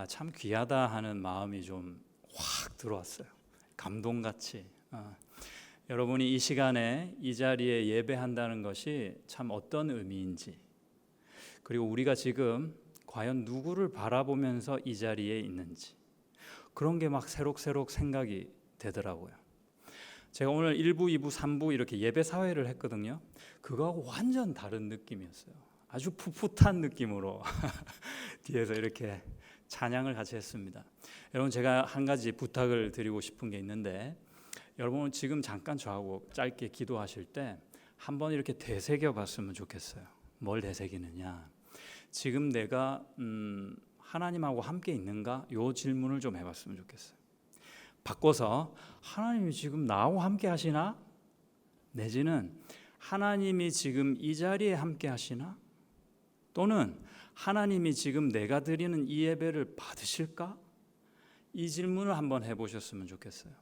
참 귀하다 하는 마음이 좀 확 들어왔어요. 감동같이. 여러분이 이 시간에 이 자리에 예배한다는 것이 참 어떤 의미인지, 그리고 우리가 지금 과연 누구를 바라보면서 이 자리에 있는지, 그런 게 막 새록새록 생각이 되더라고요. 제가 오늘 1부, 2부, 3부 이렇게 예배 사회를 했거든요. 그거하고 완전 다른 느낌이었어요. 아주 풋풋한 느낌으로 뒤에서 이렇게 찬양을 같이 했습니다. 여러분, 제가 한 가지 부탁을 드리고 싶은 게 있는데, 여러분은 지금 잠깐 저하고 짧게 기도하실 때 한번 이렇게 되새겨 봤으면 좋겠어요. 뭘 되새기느냐? 지금 내가 하나님하고 함께 있는가? 이 질문을 좀 해봤으면 좋겠어요. 바꿔서 하나님이 지금 나하고 함께 하시나? 내지는 하나님이 지금 이 자리에 함께 하시나? 또는 하나님이 지금 내가 드리는 이 예배를 받으실까? 이 질문을 한번 해보셨으면 좋겠어요.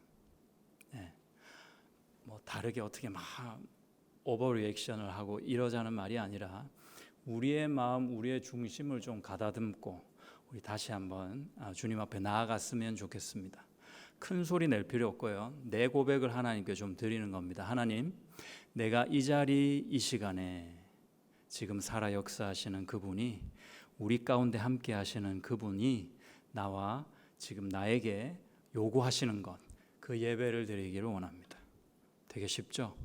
뭐 다르게 어떻게 막 오버 리액션을 하고 이러자는 말이 아니라 우리의 마음, 우리의 중심을 좀 가다듬고 우리 다시 한번 주님 앞에 나아갔으면 좋겠습니다. 큰 소리 낼 필요 없고요. 내 고백을 하나님께 좀 드리는 겁니다. 하나님, 내가 이 자리 이 시간에 지금 살아 역사하시는 그분이, 우리 가운데 함께 하시는 그분이 나와 지금 나에게 요구하시는 것, 그 예배를 드리기를 원합니다. 되게 쉽죠?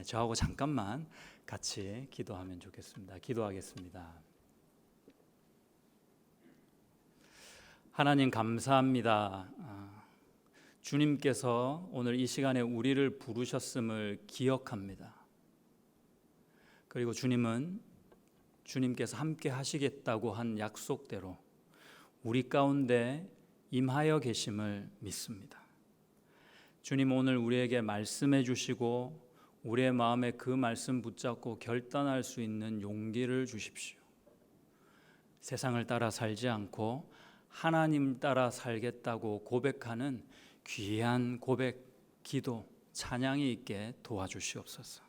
저하고 잠깐만 같이 기도하면 좋겠습니다. 기도하겠습니다. 하나님 감사합니다. 주님께서 오늘 이 시간에 우리를 부르셨음을 기억합니다. 그리고 주님께서 함께 하시겠다고 한 약속대로 우리 가운데 임하여 계심을 믿습니다. 주님, 오늘 우리에게 말씀해 주시고 우리의 마음에 그 말씀 붙잡고 결단할 수 있는 용기를 주십시오. 세상을 따라 살지 않고 하나님 따라 살겠다고 고백하는 귀한 고백, 기도, 찬양이 있게 도와주시옵소서.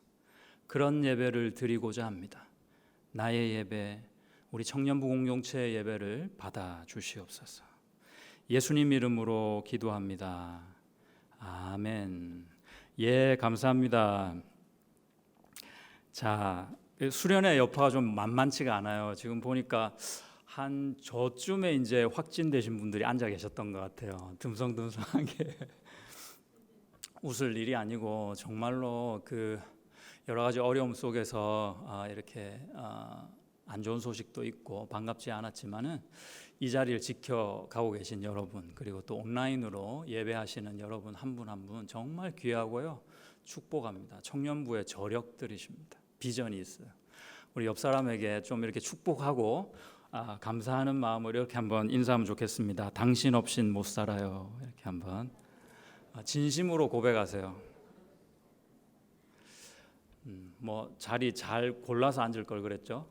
그런 예배를 드리고자 합니다. 나의 예배, 우리 청년부 공동체의 예배를 받아 주시옵소서. 예수님 이름으로 기도합니다. 아멘. 예, 감사합니다. 자, 수련회 여파가 좀 만만치가 않아요. 지금 보니까 한 저쯤에 이제 확진되신 분들이 앉아 계셨던 것 같아요. 듬성듬성하게. 웃을 일이 아니고 정말로 그 여러 가지 어려움 속에서 이렇게 안 좋은 소식도 있고 반갑지 않았지만은 이 자리를 지켜가고 계신 여러분, 그리고 또 온라인으로 예배하시는 여러분 한 분 한 분 정말 귀하고요, 축복합니다. 청년부의 저력들이십니다. 비전이 있어요. 우리 옆 사람에게 좀 이렇게 축복하고 감사하는 마음으로 이렇게 한번 인사하면 좋겠습니다. 당신 없인 못 살아요. 이렇게 한번 진심으로 고백하세요. 뭐 자리 잘 골라서 앉을 걸 그랬죠.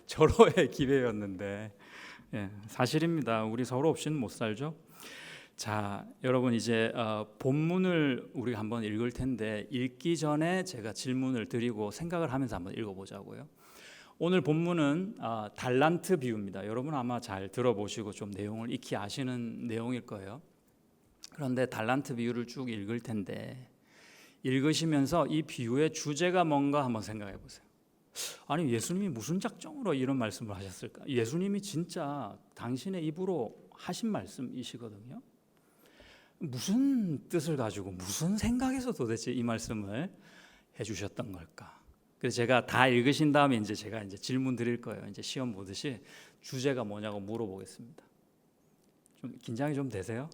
절호의 기회였는데 사실입니다. 우리 서로 없이는 못 살죠. 자, 여러분 이제 본문을 우리가 한번 읽을 텐데 읽기 전에 제가 질문을 드리고 생각을 하면서 한번 읽어보자고요. 오늘 본문은 달란트 비유입니다. 여러분 아마 잘 들어보시고 좀 내용을 익히 아시는 내용일 거예요. 그런데 달란트 비유를 쭉 읽을 텐데 읽으시면서 이 비유의 주제가 뭔가 한번 생각해 보세요. 아니, 예수님이 무슨 작정으로 이런 말씀을 하셨을까? 예수님이 진짜 당신의 입으로 하신 말씀이시거든요. 무슨 뜻을 가지고 무슨 생각에서 도대체 이 말씀을 해주셨던 걸까? 그래서 제가 다 읽으신 다음에 이제 제가 질문 드릴 거예요. 이제 시험 보듯이 주제가 뭐냐고 물어보겠습니다. 좀 긴장이 좀 되세요?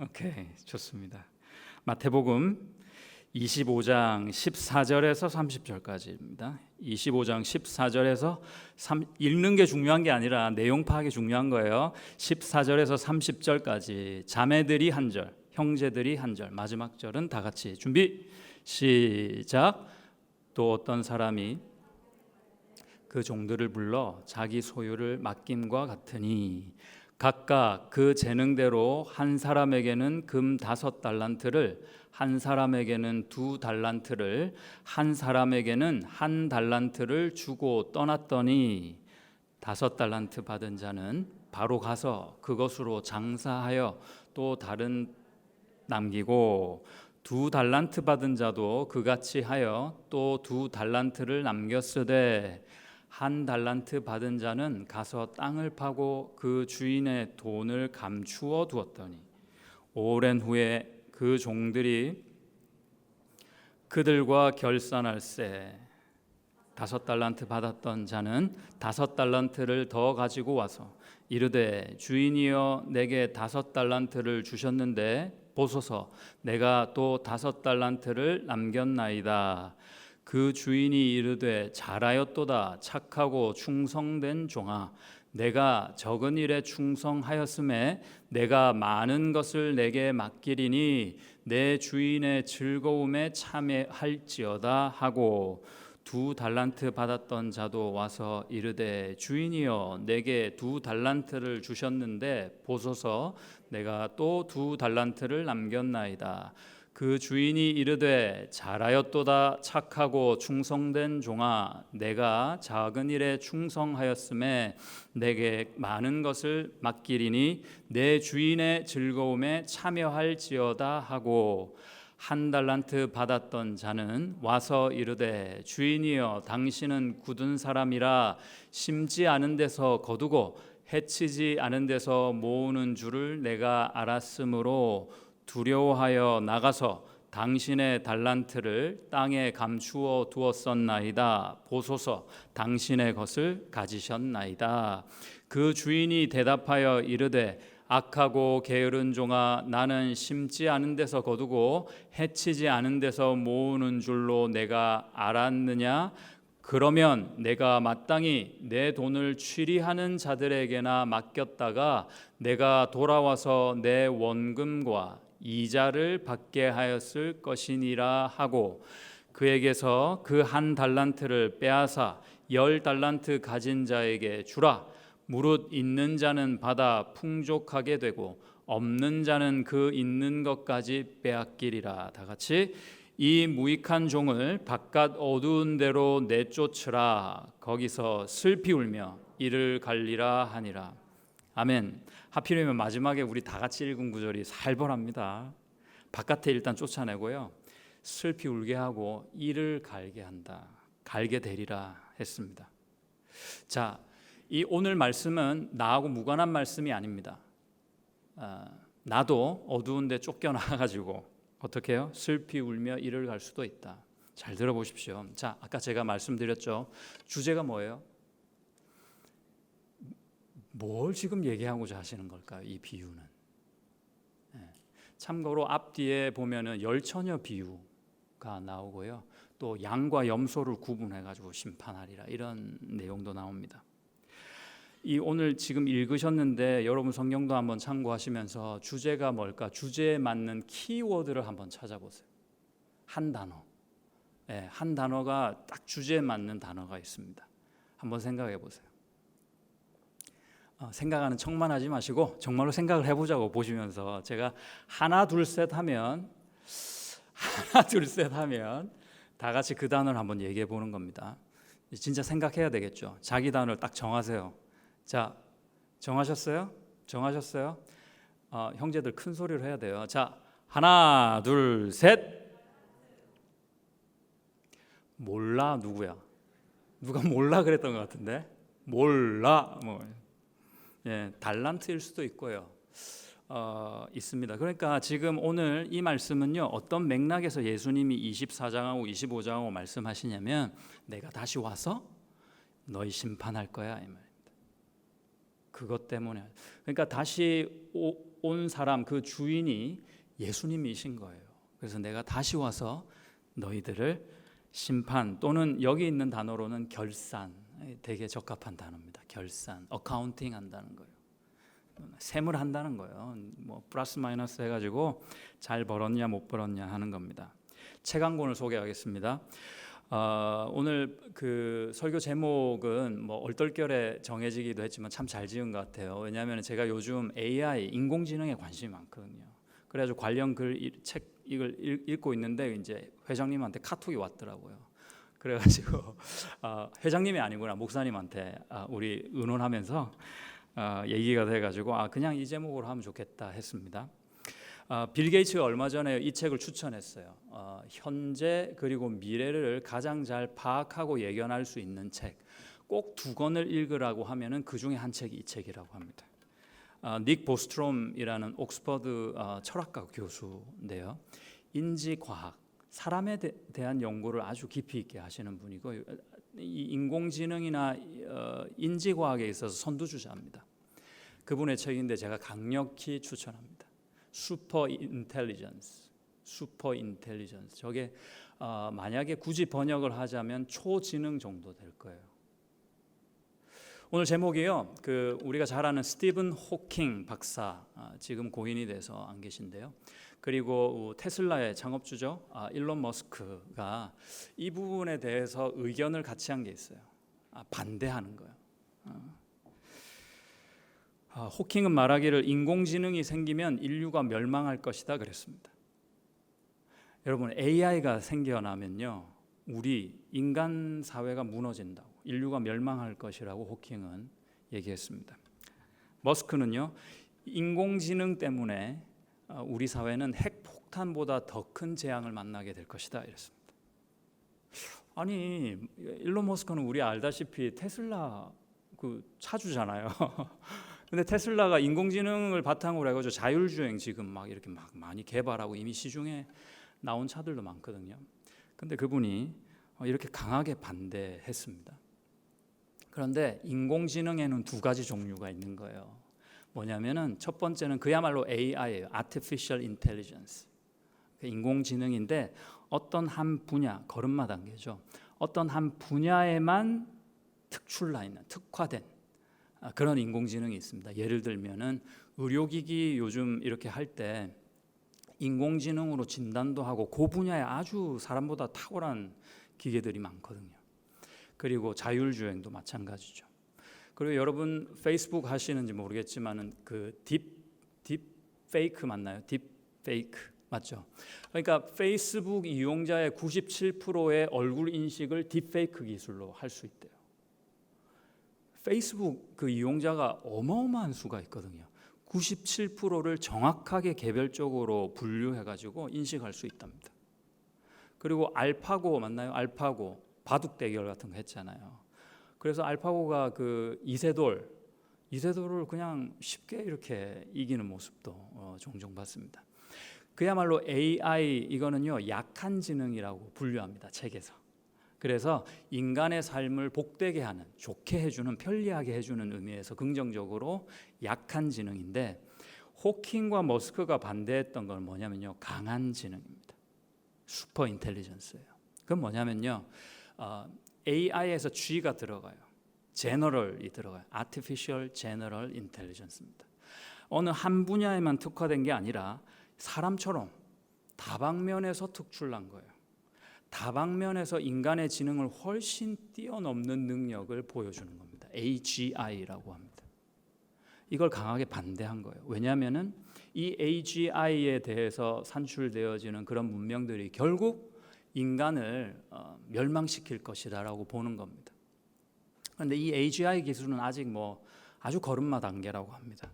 오케이, 좋습니다. 마태복음 25장 14절에서 30절까지입니다. 25장 14절에서 읽는 게 중요한 게 아니라 내용 파악이 중요한 거예요. 14절에서 30절까지 자매들이 한 절, 형제들이 한 절, 마지막 절은 다 같이 준비 시작. 또 어떤 사람이 그 종들을 불러 자기 소유를 맡김과 같으니 각각 그 재능대로 한 사람에게는 금 5달란트를, 한 사람에게는 2달란트를, 한 사람에게는 1달란트를 주고 떠났더니 5달란트 받은 자는 바로 가서 그것으로 장사하여 또 다른 남기고 2달란트 받은 자도 그같이 하여 또 2달란트를 남겼으되 1달란트 받은 자는 가서 땅을 파고 그 주인의 돈을 감추어 두었더니 오랜 후에 그 종들이 그들과 결산할세 5달란트 받았던 자는 5달란트를 더 가지고 와서 이르되 주인이여 내게 5달란트를 주셨는데 보소서 내가 또 5달란트를 남겼나이다. 그 주인이 이르되 잘하였도다 착하고 충성된 종아 내가 적은 일에 충성하였음에 내가 많은 것을 내게 맡기리니 내 주인의 즐거움에 참여할지어다 하고 2달란트 받았던 자도 와서 이르되 주인이여 내게 2달란트를 주셨는데 보소서 내가 또 2달란트를 남겼나이다. 그 주인이 이르되 잘하였도다 착하고 충성된 종아 내가 작은 일에 충성하였음에 내게 많은 것을 맡기리니 내 주인의 즐거움에 참여할지어다 하고 1달란트 받았던 자는 와서 이르되 주인이여 당신은 굳은 사람이라 심지 않은 데서 거두고 해치지 않은 데서 모으는 줄을 내가 알았으므로 두려워하여 나가서 당신의 달란트를 땅에 감추어 두었었나이다. 보소서 당신의 것을 가지셨나이다. 그 주인이 대답하여 이르되 악하고 게으른 종아 나는 심지 않은 데서 거두고 해치지 않은 데서 모으는 줄로 내가 알았느냐? 그러면 내가 마땅히 내 돈을 취리하는 자들에게나 맡겼다가 내가 돌아와서 내 원금과 이자를 받게 하였을 것이니라 하고 그에게서 그 1달란트를 빼앗아 10달란트 가진 자에게 주라. 무릇 있는 자는 받아 풍족하게 되고 없는 자는 그 있는 것까지 빼앗기리라. 다 같이 이 무익한 종을 바깥 어두운 데로 내쫓으라. 거기서 슬피 울며 이를 갈리라 하니라. 아멘. 하필이면 마지막에 우리 다 같이 읽은 구절이 살벌합니다. 바깥에 일단 쫓아내고요. 슬피 울게 하고 이를 갈게 한다. 갈게 되리라 했습니다. 자, 이 오늘 말씀은 나하고 무관한 말씀이 아닙니다. 나도 어두운 데 쫓겨나가지고 어떻게 해요? 슬피 울며 이를 갈 수도 있다. 잘 들어보십시오. 자, 아까 제가 말씀드렸죠. 주제가 뭐예요? 뭘 지금 얘기하고자 하시는 걸까요? 이 비유는. 참고로 앞뒤에 보면은 열처녀 비유가 나오고요. 또 양과 염소를 구분해가지고 심판하리라 이런 내용도 나옵니다. 이 오늘 지금 읽으셨는데 여러분 성경도 한번 참고하시면서 주제가 뭘까? 주제에 맞는 키워드를 한번 찾아보세요. 한 단어. 한 단어가 딱 주제에 맞는 단어가 있습니다. 한번 생각해 보세요. 생각하는 척만 하지 마시고 정말로 생각을 해보자고 보시면서 제가 하나 둘 셋 하면 다 같이 그 단어를 한번 얘기해 보는 겁니다. 진짜 생각해야 되겠죠. 자기 단어를 딱 정하세요. 자, 정하셨어요? 형제들 큰 소리로 해야 돼요. 자, 하나 둘 셋. 몰라. 누구야? 누가 몰라 그랬던 것 같은데. 몰라. 달란트일 수도 있고요. 있습니다. 그러니까 지금 오늘 이 말씀은요. 어떤 맥락에서 예수님이 24장하고 25장하고 말씀하시냐면 내가 다시 와서 너희 심판할 거야 이 말입니다. 그것 때문에. 그러니까 다시 온 사람 그 주인이 예수님이신 거예요. 그래서 내가 다시 와서 너희들을 심판 또는 여기 있는 단어로는 결산, 되게 적합한 단어입니다. 결산, 어카운팅 한다는 거예요. 셈을 한다는 거예요. 뭐 플러스 마이너스 해가지고 잘 벌었냐 못 벌었냐 하는 겁니다. 책 한 권을 소개하겠습니다. 오늘 그 설교 제목은 뭐 얼떨결에 정해지기도 했지만 참 잘 지은 것 같아요. 왜냐하면 제가 요즘 AI 인공지능에 관심이 많거든요. 그래가지고 관련 책 이걸 읽고 있는데 이제 회장님한테 카톡이 왔더라고요. 그래가지고 회장님이 아니구나 목사님한테 우리 의논하면서 얘기가 돼가지고 그냥 이 제목으로 하면 좋겠다 했습니다. 빌 게이츠가 얼마 전에 이 책을 추천했어요. 현재 그리고 미래를 가장 잘 파악하고 예견할 수 있는 책. 꼭 2권을 읽으라고 하면은 그 중에 한 책이 이 책이라고 합니다. 닉 보스트롬이라는 옥스퍼드 철학과 교수인데요. 인지과학, 사람에 대한 연구를 아주 깊이 있게 하시는 분이고 이 인공지능이나 인지과학에 있어서 선두주자입니다. 그분의 책인데 제가 강력히 추천합니다. 슈퍼 인텔리전스. 저게 만약에 굳이 번역을 하자면 초지능 정도 될 거예요. 오늘 제목이요. 우리가 잘 아는 스티븐 호킹 박사, 지금 고인이 돼서 안 계신데요. 그리고 테슬라의 창업주죠. 일론 머스크가 이 부분에 대해서 의견을 같이 한 게 있어요. 반대하는 거예요. 호킹은 말하기를 인공지능이 생기면 인류가 멸망할 것이다 그랬습니다. 여러분, AI가 생겨나면요, 우리 인간 사회가 무너진다고, 인류가 멸망할 것이라고 호킹은 얘기했습니다. 머스크는요, 인공지능 때문에 우리 사회는 핵폭탄보다 더 큰 재앙을 만나게 될 것이다 이랬습니다. 아니, 일론 머스크는 우리 알다시피 테슬라 차주잖아요. 근데 테슬라가 인공지능을 바탕으로 해가지고 자율주행 지금 막 이렇게 막 많이 개발하고 이미 시중에 나온 차들도 많거든요. 근데 그분이 이렇게 강하게 반대했습니다. 그런데 인공지능에는 2가지 종류가 있는 거예요. 뭐냐면은 첫 번째는 그야말로 AI예요. Artificial Intelligence. 인공지능인데 어떤 한 분야, 걸음마 단계죠. 어떤 한 분야에만 특출나 있는, 특화된 그런 인공지능이 있습니다. 예를 들면은 의료기기 요즘 이렇게 할 때 인공지능으로 진단도 하고 그 분야에 아주 사람보다 탁월한 기계들이 많거든요. 그리고 자율주행도 마찬가지죠. 그리고 여러분 페이스북 하시는지 모르겠지만은 딥페이크 맞나요? 딥페이크 맞죠? 그러니까 페이스북 이용자의 97%의 얼굴 인식을 딥페이크 기술로 할 수 있대요. 페이스북 이용자가 어마어마한 수가 있거든요. 97%를 정확하게 개별적으로 분류해가지고 인식할 수 있답니다. 그리고 알파고 맞나요? 알파고 바둑 대결 같은 거 했잖아요. 그래서 알파고가 이세돌을 그냥 쉽게 이렇게 이기는 모습도 종종 봤습니다. 그야말로 AI 이거는요 약한 지능이라고 분류합니다. 책에서. 그래서 인간의 삶을 복되게 하는, 좋게 해주는, 편리하게 해주는 의미에서 긍정적으로 약한 지능인데 호킹과 머스크가 반대했던 건 뭐냐면요 강한 지능입니다. 슈퍼 인텔리전스예요. 그건 뭐냐면요 AI에서 G가 들어가요. 제너럴이 들어가요. Artificial General Intelligence입니다. 어느 한 분야에만 특화된 게 아니라 사람처럼 다방면에서 특출난 거예요. 다방면에서 인간의 지능을 훨씬 뛰어넘는 능력을 보여주는 겁니다. AGI라고 합니다. 이걸 강하게 반대한 거예요. 왜냐하면은 이 AGI에 대해서 산출되어지는 그런 문명들이 결국 인간을 멸망시킬 것이다라고 보는 겁니다. 그런데 이 AGI 기술은 아직 아주 걸음마 단계라고 합니다.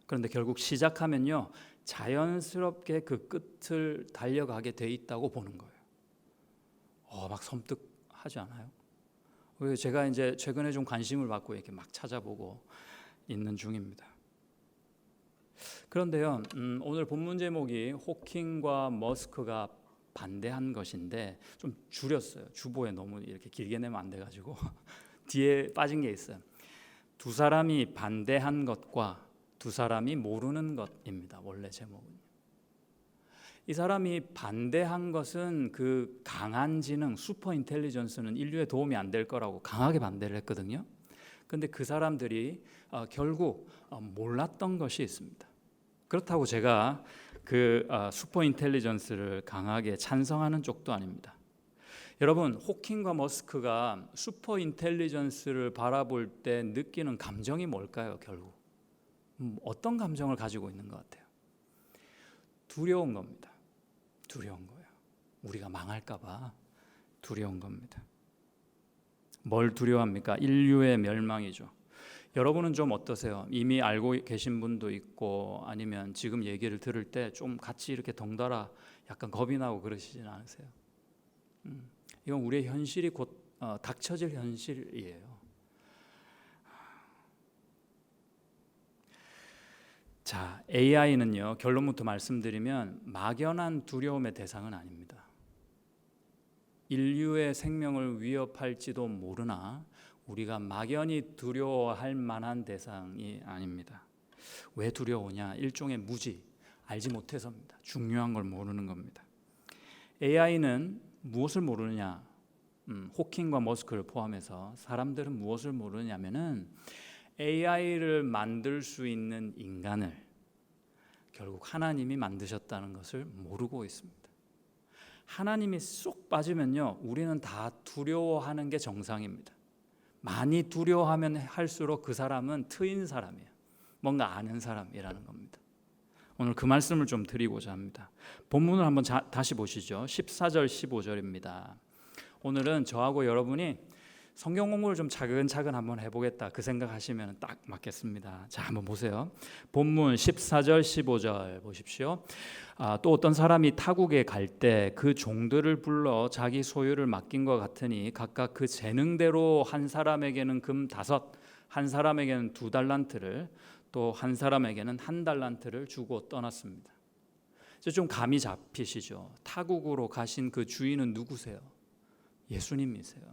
그런데 결국 시작하면요 자연스럽게 그 끝을 달려가게 돼 있다고 보는 거예요. 막 섬뜩하지 않아요? 제가 이제 최근에 좀 관심을 받고 이렇게 막 찾아보고 있는 중입니다. 그런데요, 오늘 본문 제목이 호킹과 머스크가 반대한 것인데 좀 줄였어요. 주보에 너무 이렇게 길게 내면 안 돼가지고 뒤에 빠진 게 있어요. 2사람이 반대한 것과 2사람이 모르는 것입니다. 원래 제목은. 이 사람이 반대한 것은 강한 지능, 슈퍼 인텔리전스는 인류에 도움이 안 될 거라고 강하게 반대를 했거든요. 그런데 그 사람들이 결국 몰랐던 것이 있습니다. 그렇다고 제가 슈퍼 인텔리전스를 강하게 찬성하는 쪽도 아닙니다. 여러분, 호킹과 머스크가 슈퍼 인텔리전스를 바라볼 때 느끼는 감정이 뭘까요? 결국 어떤 감정을 가지고 있는 것 같아요? 두려운 겁니다. 두려운 거예요. 우리가 망할까 봐 두려운 겁니다. 뭘 두려워합니까? 인류의 멸망이죠. 여러분은 좀 어떠세요? 이미 알고 계신 분도 있고 아니면 지금 얘기를 들을 때 좀 같이 이렇게 덩달아 약간 겁이 나고 그러시진 않으세요? 이건 우리의 현실이 곧 닥쳐질 현실이에요. 자, AI는요, 결론부터 말씀드리면 막연한 두려움의 대상은 아닙니다. 인류의 생명을 위협할지도 모르나 우리가 막연히 두려워할 만한 대상이 아닙니다. 왜 두려우냐? 일종의 무지, 알지 못해서입니다. 중요한 걸 모르는 겁니다. AI는 무엇을 모르느냐? 호킹과 머스크를 포함해서 사람들은 무엇을 모르냐면은 AI를 만들 수 있는 인간을 결국 하나님이 만드셨다는 것을 모르고 있습니다. 하나님이 쏙 빠지면요, 우리는 다 두려워하는 게 정상입니다. 많이 두려워하면 할수록 그 사람은 트인 사람이에요. 뭔가 아는 사람이라는 겁니다. 오늘 그 말씀을 좀 드리고자 합니다. 본문을 한번 다시 보시죠. 14절 15절입니다. 오늘은 저하고 여러분이 성경 공부를 좀 차근차근 한번 해보겠다 그 생각하시면 딱 맞겠습니다. 자, 한번 보세요. 본문 14절 15절 보십시오. 또 어떤 사람이 타국에 갈 때 그 종들을 불러 자기 소유를 맡긴 것 같으니 각각 그 재능대로 한 사람에게는 금 5, 한 사람에게는 2달란트를, 또 한 사람에게는 1달란트를 주고 떠났습니다. 좀 감이 잡히시죠? 타국으로 가신 그 주인은 누구세요? 예수님이세요.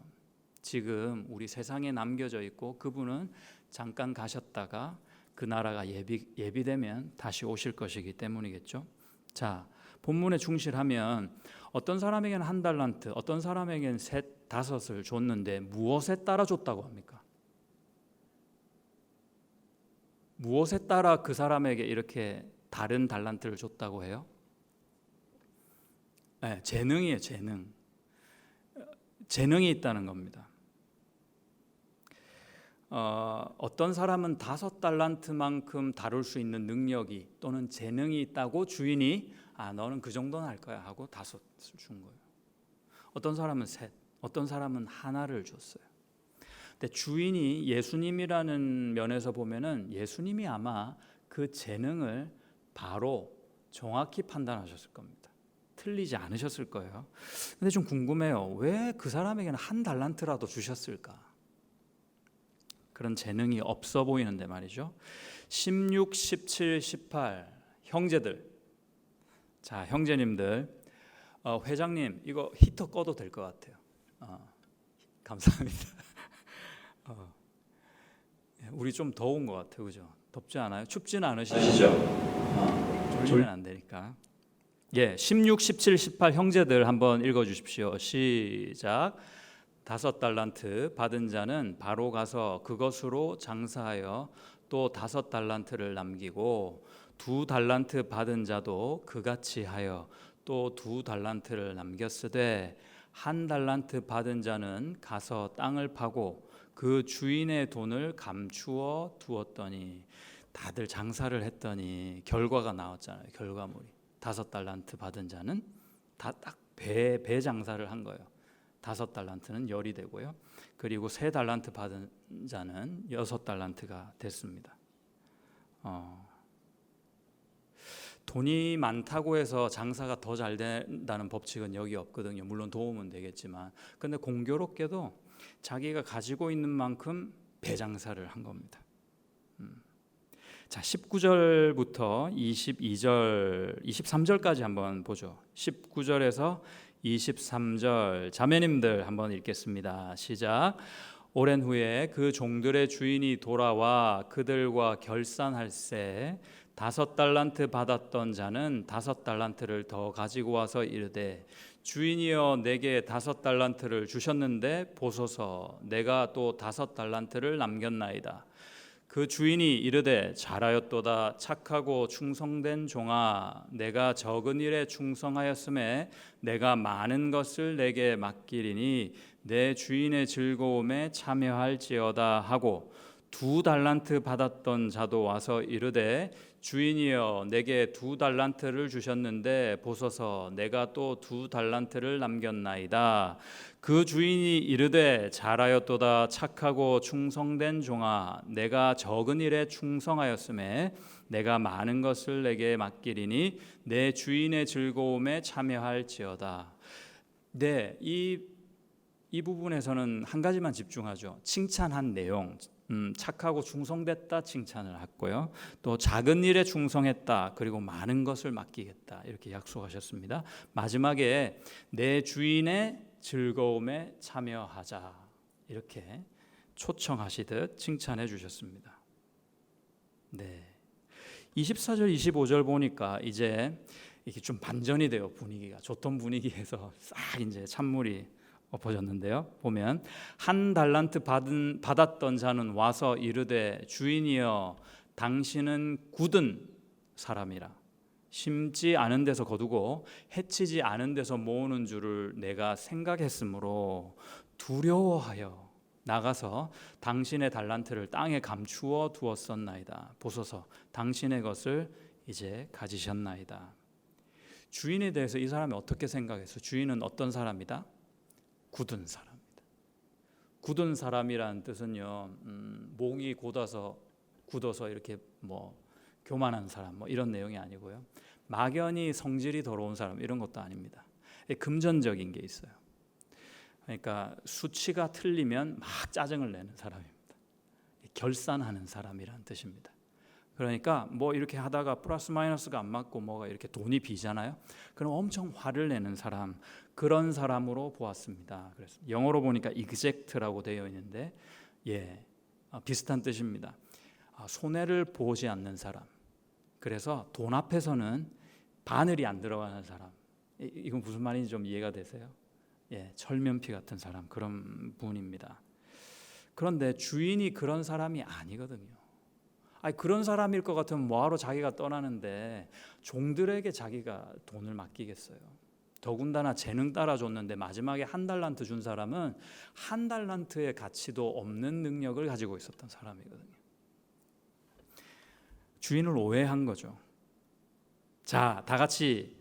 지금 우리 세상에 남겨져 있고 그분은 잠깐 가셨다가 그 나라가 예비되면 다시 오실 것이기 때문이겠죠. 자, 본문에 충실하면 어떤 사람에게는 1달란트, 어떤 사람에게는 3, 5을 줬는데 무엇에 따라 줬다고 합니까? 무엇에 따라 그 사람에게 이렇게 다른 달란트를 줬다고 해요? 네, 재능이에요. 재능이 있다는 겁니다. 어떤 사람은 5달란트만큼 다룰 수 있는 능력이 또는 재능이 있다고 주인이 너는 그 정도는 할 거야 하고 5을 준 거예요. 어떤 사람은 3, 어떤 사람은 1를 줬어요. 근데 주인이 예수님이라는 면에서 보면은 예수님이 아마 그 재능을 바로 정확히 판단하셨을 겁니다. 틀리지 않으셨을 거예요. 근데 좀 궁금해요. 왜 그 사람에게는 1달란트라도 주셨을까? 그런 재능이 없어 보이는데 말이죠. 16, 17, 18 형제들. 자, 형제님들, 회장님 이거 히터 꺼도 될 것 같아요. 감사합니다. 우리 좀 더운 것 같아요, 그죠? 덥지 않아요? 춥지는 않으시죠? 졸리면 안 되니까. 16, 17, 18 형제들 한번 읽어주십시오. 시작. 5달란트 받은 자는 바로 가서 그것으로 장사하여 또 5달란트를 남기고 2달란트 받은 자도 그같이 하여 또 2달란트를 남겼으되 1달란트 받은 자는 가서 땅을 파고 그 주인의 돈을 감추어 두었더니, 다들 장사를 했더니 결과가 나왔잖아요. 결과물이 5달란트 받은 자는 다 딱 배 장사를 한 거예요. 5달란트는 열이 되고요. 그리고 3달란트 받은 자는 6달란트가 됐습니다. 돈이 많다고 해서 장사가 더 잘 된다는 법칙은 여기 없거든요. 물론 도움은 되겠지만, 근데 공교롭게도 자기가 가지고 있는 만큼 배장사를 한 겁니다. 자, 19절부터 22절, 23절까지 한번 보죠. 19절에서 23절 자매님들 한번 읽겠습니다. 시작. 오랜 후에 그 종들의 주인이 돌아와 그들과 결산할세 5달란트 받았던 자는 5달란트를 더 가지고 와서 이르되 주인이여 내게 5달란트를 주셨는데 보소서 내가 또 5달란트를 남겼나이다. 그 주인이 이르되 잘하였도다 착하고 충성된 종아 내가 적은 일에 충성하였음에 내가 많은 것을 내게 맡기리니 내 주인의 즐거움에 참여할지어다 하고 2달란트 받았던 자도 와서 이르되 주인이여 내게 2달란트를 주셨는데 보소서 내가 또 2달란트를 남겼나이다. 그 주인이 이르되 잘하였도다 착하고 충성된 종아 내가 적은 일에 충성하였음에 내가 많은 것을 내게 맡기리니 내 주인의 즐거움에 참여할지어다. 네, 이 부분에서는 한 가지만 집중하죠. 칭찬한 내용, 착하고 충성됐다 칭찬을 했고요. 또 작은 일에 충성했다. 그리고 많은 것을 맡기겠다. 이렇게 약속하셨습니다. 마지막에 내 주인의 즐거움에 참여하자. 이렇게 초청하시듯 칭찬해 주셨습니다. 네. 24절, 25절 보니까 이제 이게 좀 반전이 돼요. 분위기가 좋던 분위기에서 싹 이제 찬물이 엎어졌는데요. 보면 1달란트 받았던 자는 와서 이르되 주인이여 당신은 굳은 사람이라 심지 않은 데서 거두고 해치지 않은 데서 모으는 줄을 내가 생각했으므로 두려워하여 나가서 당신의 달란트를 땅에 감추어 두었었나이다. 보소서 당신의 것을 이제 가지셨나이다. 주인에 대해서 이 사람이 어떻게 생각했어? 주인은 어떤 사람이다? 굳은 사람입니다. 굳은 사람이라는 뜻은요, 목이 굳어서 이렇게 뭐 교만한 사람 뭐 이런 내용이 아니고요. 막연히 성질이 더러운 사람 이런 것도 아닙니다. 금전적인 게 있어요. 그러니까 수치가 틀리면 막 짜증을 내는 사람입니다. 결산하는 사람이라는 뜻입니다. 그러니까 뭐 이렇게 하다가 플러스 마이너스가 안 맞고 뭐가 이렇게 돈이 비잖아요. 그럼 엄청 화를 내는 사람, 그런 사람으로 보았습니다. 그래서 영어로 보니까 exact라고 되어 있는데 비슷한 뜻입니다. 손해를 보지 않는 사람. 그래서 돈 앞에서는 바늘이 안 들어가는 사람. 이건 무슨 말인지 좀 이해가 되세요? 철면피 같은 사람 그런 분입니다. 그런데 주인이 그런 사람이 아니거든요. 그런 사람일 것 같으면 뭐하러 자기가 떠나는데 종들에게 자기가 돈을 맡기겠어요. 더군다나 재능 따라 줬는데 마지막에 1달란트 준 사람은 1달란트의 가치도 없는 능력을 가지고 있었던 사람이거든요. 주인을 오해한 거죠. 자, 다 같이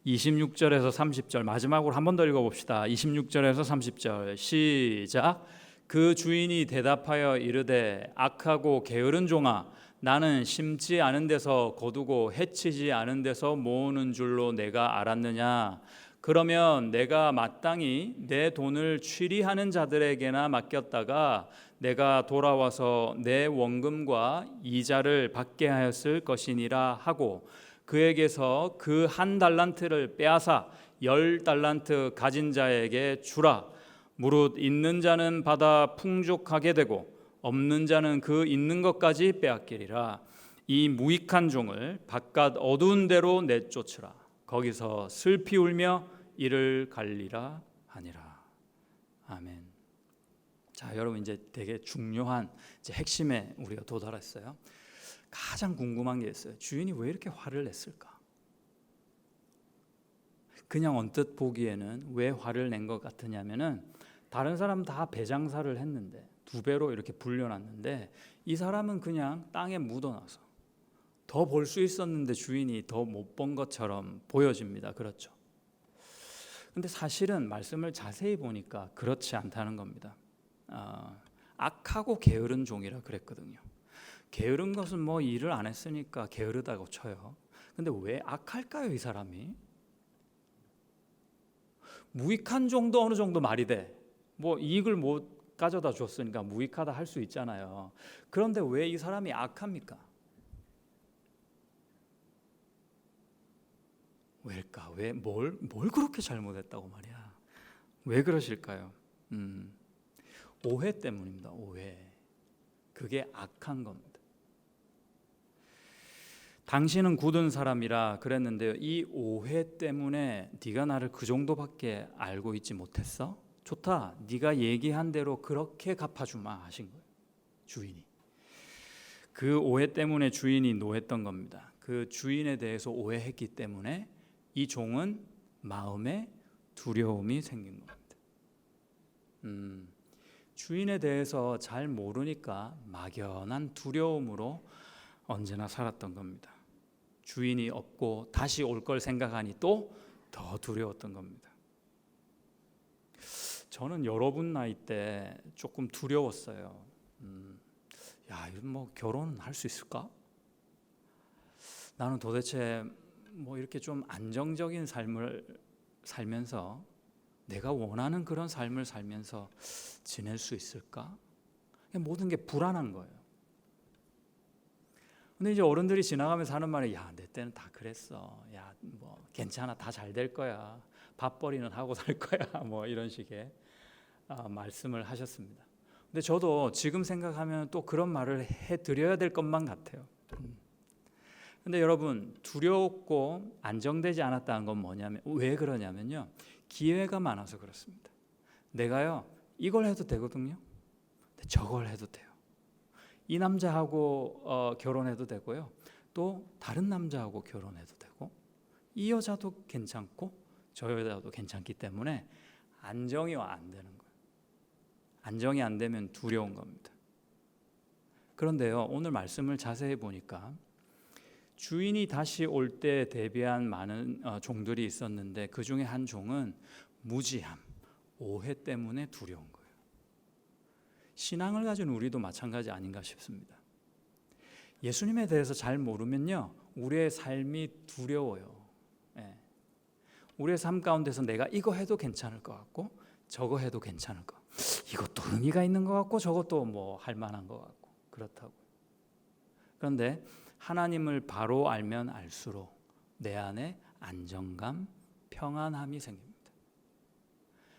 26절에서 30절 마지막으로 한 번 더 읽어봅시다. 26절에서 30절 시작. 그 주인이 대답하여 이르되 악하고 게으른 종아 나는 심지 않은 데서 거두고 해치지 않은 데서 모으는 줄로 내가 알았느냐. 그러면 내가 마땅히 내 돈을 취리하는 자들에게나 맡겼다가 내가 돌아와서 내 원금과 이자를 받게 하였을 것이니라 하고 그에게서 그 1달란트를 빼앗아 10달란트 가진 자에게 주라. 무릇 있는 자는 받아 풍족하게 되고 없는 자는 그 있는 것까지 빼앗기리라. 이 무익한 종을 바깥 어두운 데로 내쫓으라. 거기서 슬피 울며 이를 갈리라 하니라. 아멘. 자, 여러분 이제 되게 중요한 이제 핵심에 우리가 도달했어요. 가장 궁금한 게 있어요. 주인이 왜 이렇게 화를 냈을까? 그냥 언뜻 보기에는 왜 화를 낸 것 같으냐면은 다른 사람 다 배장사를 했는데 2배로 이렇게 불려놨는데 이 사람은 그냥 땅에 묻어놔서 더 벌 수 있었는데 주인이 더 못 번 것처럼 보여집니다. 그렇죠? 근데 사실은 말씀을 자세히 보니까 그렇지 않다는 겁니다. 악하고 게으른 종이라 그랬거든요. 게으른 것은 뭐 일을 안 했으니까 게으르다고 쳐요. 근데 왜 악할까요, 이 사람이? 무익한 종도 어느 정도 말이 돼. 뭐 이익을 못 가져다 줬으니까 무익하다 할 수 있잖아요. 그런데 왜 이 사람이 악합니까? 왜일까? 뭘 그렇게 잘못했다고 말이야? 왜 그러실까요? 오해 때문입니다. 오해. 그게 악한 겁니다. 당신은 굳은 사람이라 그랬는데요. 이 오해 때문에 네가 나를 그 정도밖에 알고 있지 못했어? 좋다. 네가 얘기한 대로 그렇게 갚아주마 하신 거예요. 주인이. 그 오해 때문에 주인이 노했던 겁니다. 그 주인에 대해서 오해했기 때문에 이 종은 마음에 두려움이 생긴 겁니다. 주인에 대해서 잘 모르니까 막연한 두려움으로 언제나 살았던 겁니다. 주인이 없고 다시 올 걸 생각하니 또 더 두려웠던 겁니다. 저는 여러분 나이 때 조금 두려웠어요. 야, 이거 뭐 결혼할 수 있을까? 나는 도대체 뭐 이렇게 좀 안정적인 삶을 살면서 내가 원하는 그런 삶을 살면서 지낼 수 있을까? 모든 게 불안한 거예요. 근데 이제 어른들이 지나가면서 하는 말이 야, 내 때는 다 그랬어. 야, 뭐 괜찮아, 다 잘 될 거야. 밥벌이는 하고 살 거야. 뭐 이런 식의 말씀을 하셨습니다. 근데 저도 지금 생각하면 또 그런 말을 해드려야 될 것만 같아요. 근데 여러분, 두렵고 안정되지 않았다는 건 뭐냐면, 왜 그러냐면요, 기회가 많아서 그렇습니다. 내가요 이걸 해도 되거든요, 저걸 해도 돼요. 이 남자하고 결혼해도 되고요, 또 다른 남자하고 결혼해도 되고, 이 여자도 괜찮고 저 여자도 괜찮기 때문에 안정이 안 되는 거예요. 안정이 안 되면 두려운 겁니다. 그런데요, 오늘 말씀을 자세히 보니까 주인이 다시 올 때 대비한 많은 종들이 있었는데 그 중에 한 종은 무지함, 오해 때문에 두려운 거예요. 신앙을 가진 우리도 마찬가지 아닌가 싶습니다. 예수님에 대해서 잘 모르면요, 우리의 삶이 두려워요. 우리의 삶 가운데서 내가 이거 해도 괜찮을 것 같고 저거 해도 괜찮을 것 같고, 이것도 의미가 있는 것 같고 저것도 뭐 할 만한 것 같고 그렇다고. 그런데 하나님을 바로 알면 알수록 내 안에 안정감, 평안함이 생깁니다.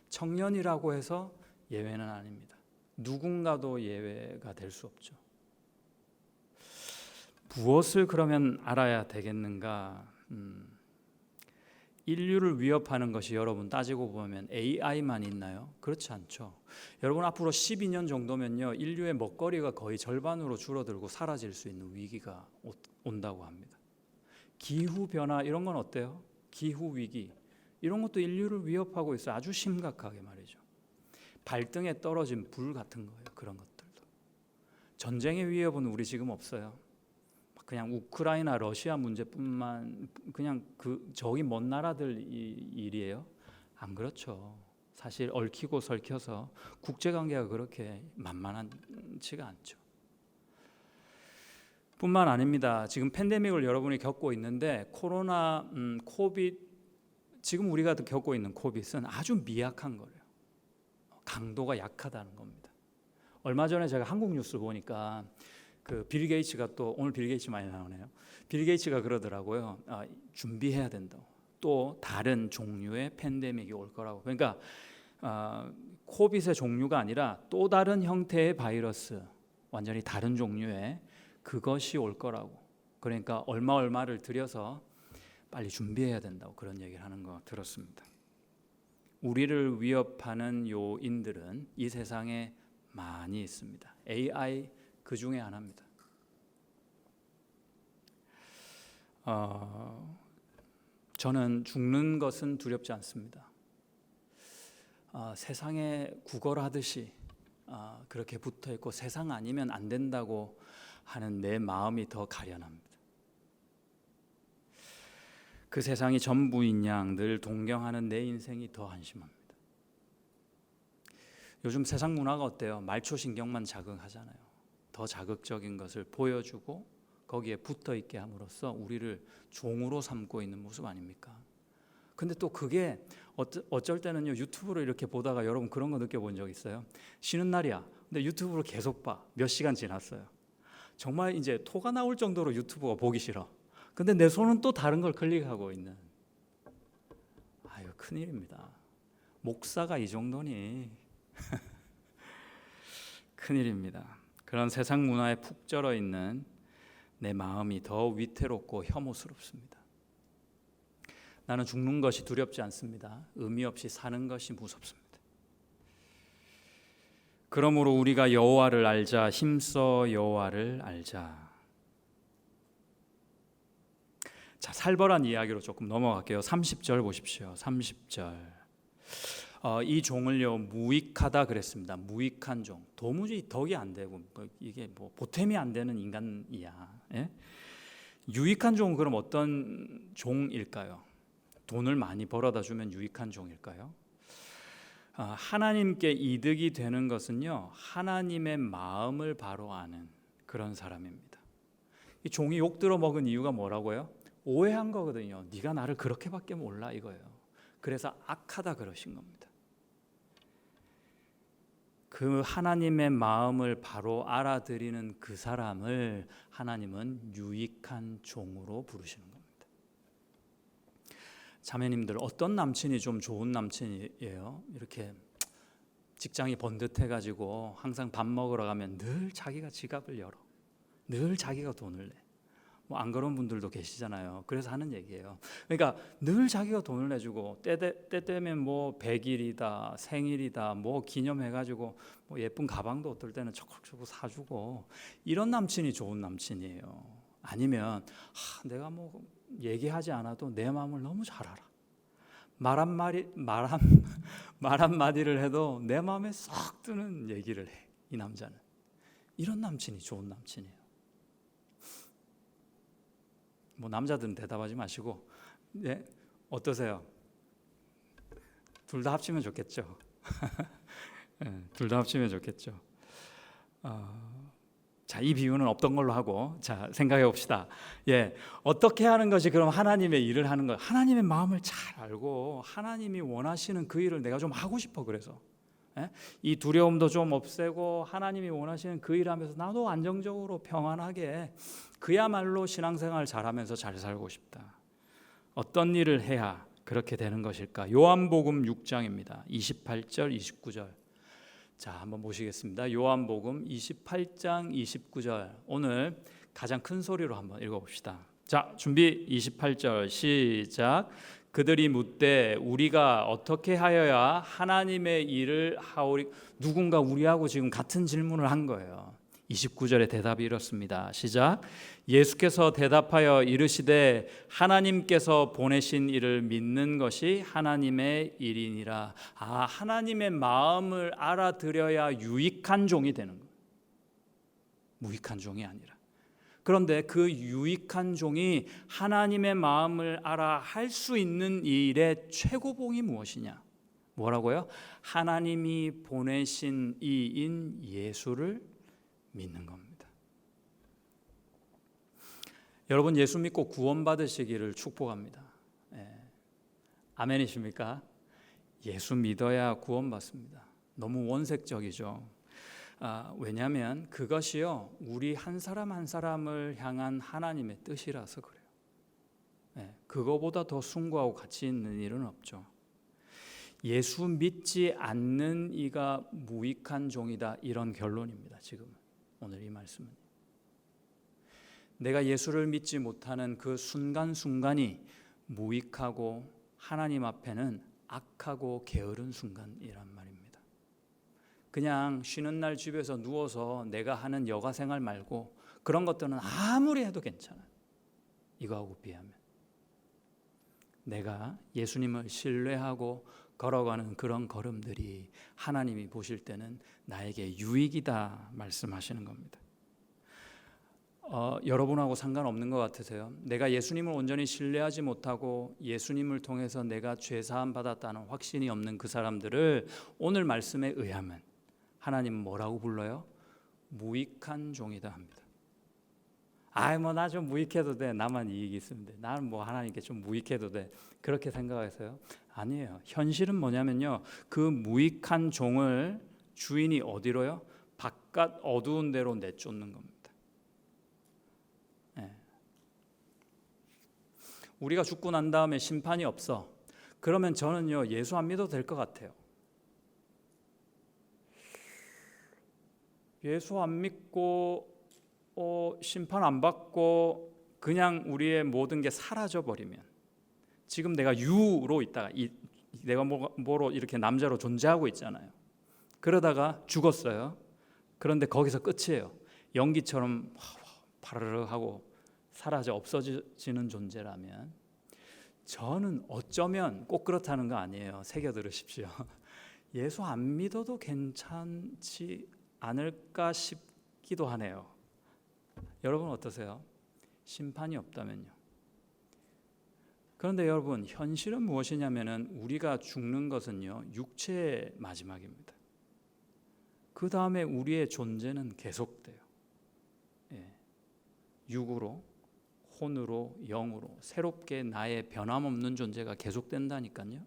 청년이라고 해서 예외는 아닙니다. 누군가도 예외가 될 수 없죠. 무엇을 그러면 알아야 되겠는가? 인류를 위협하는 것이 여러분 따지고 보면 AI만 있나요? 그렇지 않죠. 여러분, 앞으로 12년 정도면요, 인류의 먹거리가 거의 절반으로 줄어들고 사라질 수 있는 위기가 온다고 합니다. 기후변화 이런 건 어때요? 기후위기 이런 것도 인류를 위협하고 있어요. 아주 심각하게 말이죠. 발등에 떨어진 불 같은 거예요. 그런 것들도. 전쟁의 위협은 우리 지금 없어요. 그냥 우크라이나 러시아 문제뿐만, 그냥 저기 먼 나라들 일이에요? 안 그렇죠. 사실 얽히고 설켜서 국제관계가 그렇게 만만치가 않죠. 뿐만 아닙니다. 지금 팬데믹을 여러분이 겪고 있는데 코로나, 코비드, 지금 우리가 겪고 있는 코비드는 아주 미약한 거예요. 강도가 약하다는 겁니다. 얼마 전에 제가 한국 뉴스 보니까 빌 게이츠가, 또 오늘 빌 게이츠 많이 나오네요. 빌 게이츠가 그러더라고요. 준비해야 된다고. 또 다른 종류의 팬데믹이 올 거라고. 그러니까 코빗의 종류가 아니라 또 다른 형태의 바이러스, 완전히 다른 종류의 그것이 올 거라고. 그러니까 얼마를 들여서 빨리 준비해야 된다고 그런 얘기를 하는 거 들었습니다. 우리를 위협하는 요인들은 이 세상에 많이 있습니다. AI 그 중에 하나입니다. 저는 죽는 것은 두렵지 않습니다. 세상에 구걸하듯이 그렇게 붙어있고 세상 아니면 안 된다고 하는 내 마음이 더 가련합니다. 그 세상이 전부인 양 늘 동경하는 내 인생이 더 한심합니다. 요즘 세상 문화가 어때요? 말초신경만 자극하잖아요. 더 자극적인 것을 보여주고 거기에 붙어있게 함으로써 우리를 종으로 삼고 있는 모습 아닙니까? 근데 또 그게 어쩔 때는요, 유튜브로 이렇게 보다가 여러분 그런 거 느껴본 적 있어요? 쉬는 날이야. 근데 유튜브로 계속 봐. 몇 시간 지났어요. 정말 이제 토가 나올 정도로 유튜브가 보기 싫어. 근데 내 손은 또 다른 걸 클릭하고 있는. 아유, 큰일입니다. 목사가 이 정도니 큰일입니다. 그런 세상 문화에 푹 쩔어 있는 내 마음이 더 위태롭고 혐오스럽습니다. 나는 죽는 것이 두렵지 않습니다. 의미 없이 사는 것이 무섭습니다. 그러므로 우리가 여호와를 알자, 힘써 여호와를 알자. 자, 살벌한 이야기로 조금 넘어갈게요. 30절 보십시오. 30절. 이 종을요, 무익하다 그랬습니다. 무익한 종. 도무지 덕이 안 되고 이게 뭐 보탬이 안 되는 인간이야. 예? 유익한 종은 그럼 어떤 종일까요? 돈을 많이 벌어다 주면 유익한 종일까요? 하나님께 이득이 되는 것은요, 하나님의 마음을 바로 아는 그런 사람입니다. 이 종이 욕 들어 먹은 이유가 뭐라고요? 오해한 거거든요. 네가 나를 그렇게밖에 몰라 이거예요. 그래서 악하다 그러신 겁니다. 그 하나님의 마음을 바로 알아들이는 그 사람을 하나님은 유익한 종으로 부르시는 겁니다. 자매님들, 어떤 남친이 좀 좋은 남친이에요? 이렇게 직장이 번듯해가지고 항상 밥 먹으러 가면 늘 자기가 지갑을 열어, 늘 자기가 돈을 내. 뭐 안 그런 분들도 계시잖아요. 그래서 하는 얘기예요. 그러니까 늘 자기가 돈을 내주고 때 되면 뭐 100일이다, 생일이다, 뭐 기념해가지고 뭐 예쁜 가방도 어떨 때는 척척 사주고, 이런 남친이 좋은 남친이에요. 아니면 내가 뭐 얘기하지 않아도 내 마음을 너무 잘 알아. 말 한마디를 해도 내 마음에 쏙 드는 얘기를 해. 이 남자는. 이런 남친이 좋은 남친이에요. 뭐 남자들은 대답하지 마시고, 네, 어떠세요? 둘 다 합치면 좋겠죠. 네, 둘 다 합치면 좋겠죠. 자, 이 비유는 없던 걸로 하고, 자, 생각해 봅시다. 예, 어떻게 하는 것이 그럼 하나님의 일을 하는 것? 하나님의 마음을 잘 알고 하나님이 원하시는 그 일을 내가 좀 하고 싶어. 그래서 이 두려움도 좀 없애고 하나님이 원하시는 그 일을 하면서 나도 안정적으로 평안하게 그야말로 신앙생활 잘하면서 잘 살고 싶다. 어떤 일을 해야 그렇게 되는 것일까? 요한복음 6장입니다. 28절, 29절. 자, 한번 보시겠습니다. 요한복음 28장 29절. 오늘 가장 큰 소리로 한번 읽어봅시다. 자, 준비. 28절 시작. 그들이 묻되 우리가 어떻게 하여야 하나님의 일을 하오리? 누군가 우리하고 지금 같은 질문을 한 거예요. 29절의 대답이 이렇습니다. 시작. 예수께서 대답하여 이르시되 하나님께서 보내신 이를 믿는 것이 하나님의 일이니라. 하나님의 마음을 알아들여야 유익한 종이 되는 거예요. 무익한 종이 아니라. 그런데 그 유익한 종이 하나님의 마음을 알아 할 수 있는 일의 최고봉이 무엇이냐? 뭐라고요? 하나님이 보내신 이인 예수를 믿는 겁니다. 여러분, 예수 믿고 구원받으시기를 축복합니다. 아멘이십니까? 예수 믿어야 구원받습니다. 너무 원색적이죠. 왜냐하면 그것이요, 우리 한 사람 한 사람을 향한 하나님의 뜻이라서 그래요. 그거보다 더 숭고하고 가치 있는 일은 없죠. 예수 믿지 않는 이가 무익한 종이다, 이런 결론입니다. 지금 오늘 이 말씀은 내가 예수를 믿지 못하는 그 순간순간이 무익하고 하나님 앞에는 악하고 게으른 순간이란 말입니다. 그냥 쉬는 날 집에서 누워서 내가 하는 여가 생활 말고 그런 것들은 아무리 해도 괜찮아요. 이거하고 비하면 내가 예수님을 신뢰하고 걸어가는 그런 걸음들이 하나님이 보실 때는 나에게 유익이다 말씀하시는 겁니다. 여러분하고 상관없는 것 같으세요? 내가 예수님을 온전히 신뢰하지 못하고 예수님을 통해서 내가 죄사함 받았다는 확신이 없는 그 사람들을 오늘 말씀에 의하면 하나님은 뭐라고 불러요? 무익한 종이다 합니다. 뭐 나 좀 무익해도 돼. 나만 이익이 있으면 돼. 나는 뭐 하나님께 좀 무익해도 돼. 그렇게 생각하세요? 아니에요. 현실은 뭐냐면요, 그 무익한 종을 주인이 어디로요? 바깥 어두운 데로 내쫓는 겁니다. 우리가 죽고 난 다음에 심판이 없어. 그러면 저는요, 예수 안 믿어도 될 것 같아요. 예수 안 믿고 심판 안 받고 그냥 우리의 모든 게 사라져 버리면, 지금 내가 유로 있다가 내가 뭐로 이렇게 남자로 존재하고 있잖아요. 그러다가 죽었어요. 그런데 거기서 끝이에요. 연기처럼 파르르 하고 사라져 없어지는 존재라면, 저는 어쩌면 꼭 그렇다는 거 아니에요. 새겨 들으십시오. 예수 안 믿어도 괜찮지 않을까 싶기도 하네요. 여러분 어떠세요? 심판이 없다면요. 그런데 여러분, 현실은 무엇이냐면은 우리가 죽는 것은요, 육체의 마지막입니다. 그 다음에 우리의 존재는 계속돼요. 예. 육으로, 혼으로, 영으로 새롭게 나의 변함없는 존재가 계속된다니까요.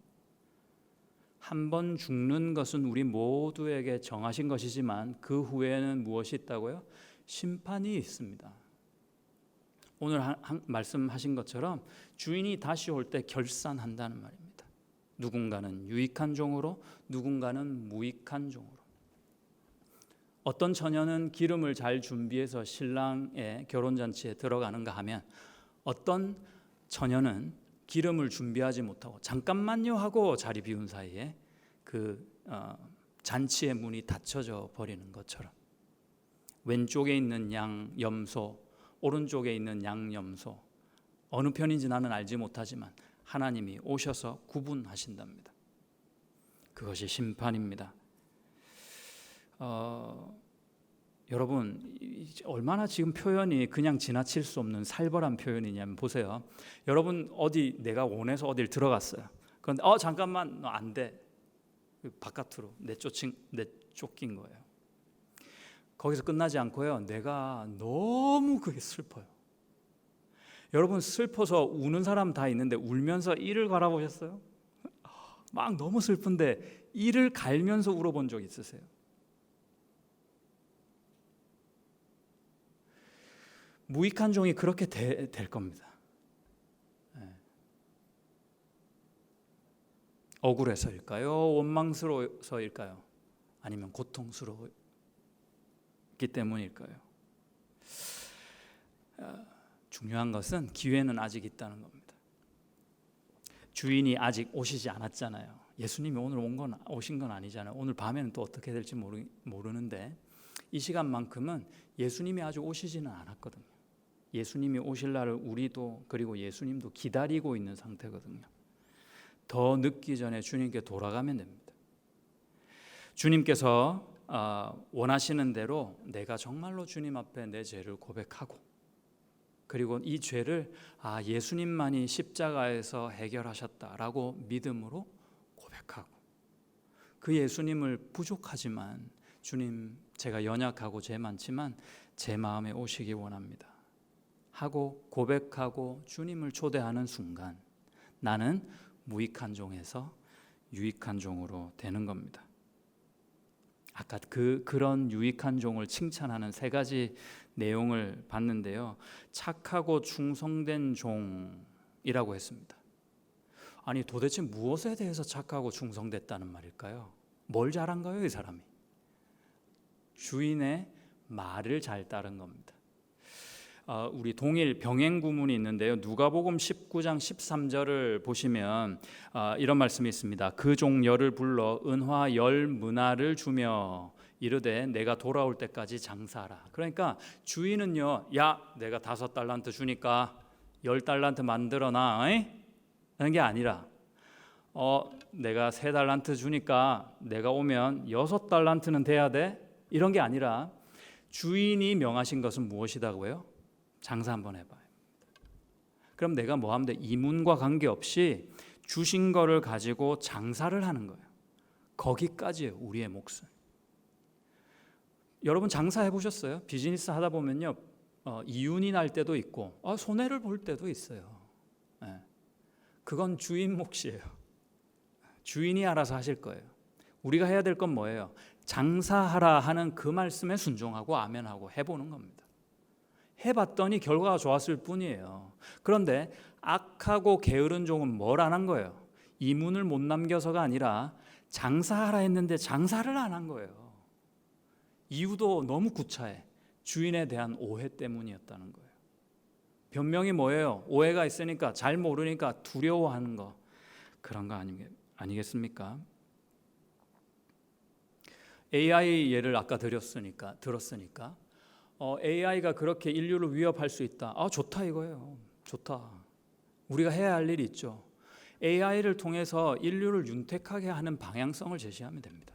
한 번 죽는 것은 우리 모두에게 정하신 것이지만 그 후에는 무엇이 있다고요? 심판이 있습니다. 오늘 말씀하신 것처럼 주인이 다시 올 때 결산한다는 말입니다. 누군가는 유익한 종으로, 누군가는 무익한 종으로. 어떤 처녀는 기름을 잘 준비해서 신랑의 결혼잔치에 들어가는가 하면, 어떤 처녀는 기름을 준비하지 못하고 잠깐만요 하고 자리 비운 사이에 그 잔치의 문이 닫혀져 버리는 것처럼, 왼쪽에 있는 양염소, 오른쪽에 있는 양염소, 어느 편인지 나는 알지 못하지만 하나님이 오셔서 구분하신답니다. 그것이 심판입니다. 여러분, 얼마나 지금 표현이 그냥 지나칠 수 없는 살벌한 표현이냐면 보세요. 여러분, 어디 내가 원해서 어딜 들어갔어요. 그런데 잠깐만, 너 안 돼. 바깥으로 내쫓긴 거예요. 거기서 끝나지 않고요, 내가 너무 그게 슬퍼요. 여러분, 슬퍼서 우는 사람 다 있는데 울면서 이를 갈아보셨어요? 막 너무 슬픈데 이를 갈면서 울어본 적 있으세요? 무익한 종이 그렇게 될 겁니다. 억울해서일까요? 원망스러워서일까요? 아니면 고통스러웠기 때문일까요? 중요한 것은 기회는 아직 있다는 겁니다. 주인이 아직 오시지 않았잖아요. 예수님이 오늘 오신 건 아니잖아요. 오늘 밤에는 또 어떻게 될지 모르는데 이 시간만큼은 예수님이 아직 오시지는 않았거든요. 예수님이 오실 날을 우리도, 그리고 예수님도 기다리고 있는 상태거든요. 더 늦기 전에 주님께 돌아가면 됩니다. 주님께서 원하시는 대로 내가 정말로 주님 앞에 내 죄를 고백하고, 그리고 이 죄를 예수님만이 십자가에서 해결하셨다라고 믿음으로 고백하고, 그 예수님을 부족하지만 주님, 제가 연약하고 죄 많지만 제 마음에 오시기 원합니다 하고 고백하고 주님을 초대하는 순간 나는 무익한 종에서 유익한 종으로 되는 겁니다. 아까 그런 유익한 종을 칭찬하는 세 가지 내용을 봤는데요, 착하고 충성된 종이라고 했습니다. 아니, 도대체 무엇에 대해서 착하고 충성됐다는 말일까요? 뭘 잘한 거예요, 이 사람이? 주인의 말을 잘 따른 겁니다. 우리 동일 병행 구문이 있는데요, 누가복음 19장 13절을 보시면 이런 말씀이 있습니다. 그 종 열을 불러 은화 10문화를 주며 이르되 내가 돌아올 때까지 장사하라. 그러니까 주인은요, 야, 내가 5달란트 주니까 10달란트 만들어놔 하는 게 아니라, 내가 3달란트 주니까 내가 오면 6달란트는 돼야 돼, 이런 게 아니라 주인이 명하신 것은 무엇이다고요? 장사 한번 해봐요. 그럼 내가 뭐 하면 돼? 이문과 관계없이 주신 거를 가지고 장사를 하는 거예요. 거기까지예요, 우리의 몫은. 여러분, 장사해 보셨어요? 비즈니스 하다 보면요, 이윤이 날 때도 있고 손해를 볼 때도 있어요. 그건 주인 몫이에요. 주인이 알아서 하실 거예요. 우리가 해야 될 건 뭐예요? 장사하라 하는 그 말씀에 순종하고 아멘하고 해보는 겁니다. 해봤더니 결과가 좋았을 뿐이에요. 그런데 악하고 게으른 종은 뭘 안 한 거예요? 이문을 못 남겨서가 아니라 장사하라 했는데 장사를 안 한 거예요. 이유도 너무 구차해. 주인에 대한 오해 때문이었다는 거예요. 변명이 뭐예요? 오해가 있으니까, 잘 모르니까 두려워하는 거, 그런 거 아니겠습니까? AI 예를 아까 들었으니까 AI가 그렇게 인류를 위협할 수 있다. 좋다 이거예요. 좋다. 우리가 해야 할 일이 있죠. AI를 통해서 인류를 윤택하게 하는 방향성을 제시하면 됩니다.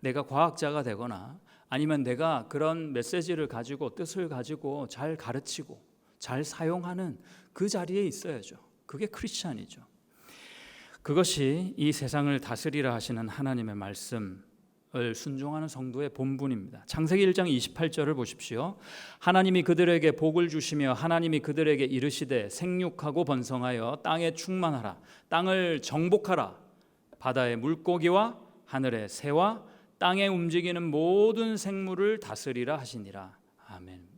내가 과학자가 되거나 아니면 내가 그런 메시지를 가지고, 뜻을 가지고 잘 가르치고 잘 사용하는 그 자리에 있어야죠. 그게 크리스찬이죠. 그것이 이 세상을 다스리라 하시는 하나님의 말씀을 순종하는 성도의 본분입니다. 창세기 1장 28절을 보십시오. 하나님이 그들에게 복을 주시며 하나님이 그들에게 이르시되 생육하고 번성하여 땅에 충만하라. 땅을 정복하라. 바다의 물고기와 하늘의 새와 땅에 움직이는 모든 생물을 다스리라 하시니라. 아멘입니다.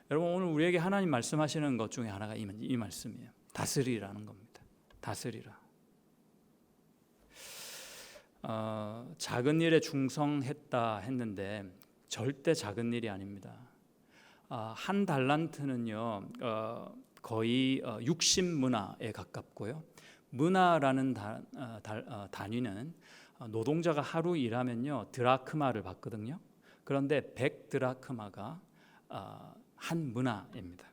여러분, 오늘 우리에게 하나님 말씀하시는 것 중에 하나가 이 말씀이에요. 다스리라는 겁니다. 다스리라. 작은 일에 충성했다 했는데 절대 작은 일이 아닙니다. 한 달란트는요 거의 60문화에 가깝고요. 문화라는 단위는 노동자가 하루 일하면요 드라크마를 받거든요. 그런데 100드라크마가 한 문화입니다.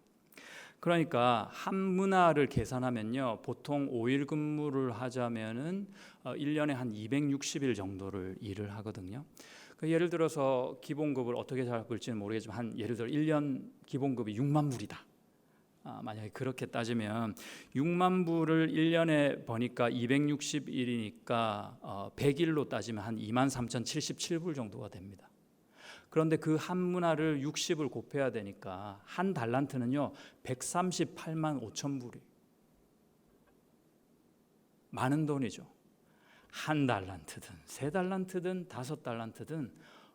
그러니까 한 문화를 계산하면요 보통 5일 근무를 하자면은 1년에 한 260일 정도를 일을 하거든요. 예를 들어서 기본급을 어떻게 잡을지는 모르겠지만 예를 들어 1년 기본급이 6만 불이다. 만약에 그렇게 따지면 6만 불을 1년에 버니까 260일이니까 100일로 따지면 한 23,077불 정도가 됩니다. 그런데 그 한 문화를 60을 곱해야 되니까 한 달란트는요 138만 5천 불이 많은 돈이죠. 한 달란트든 세 달란트든 5달란트든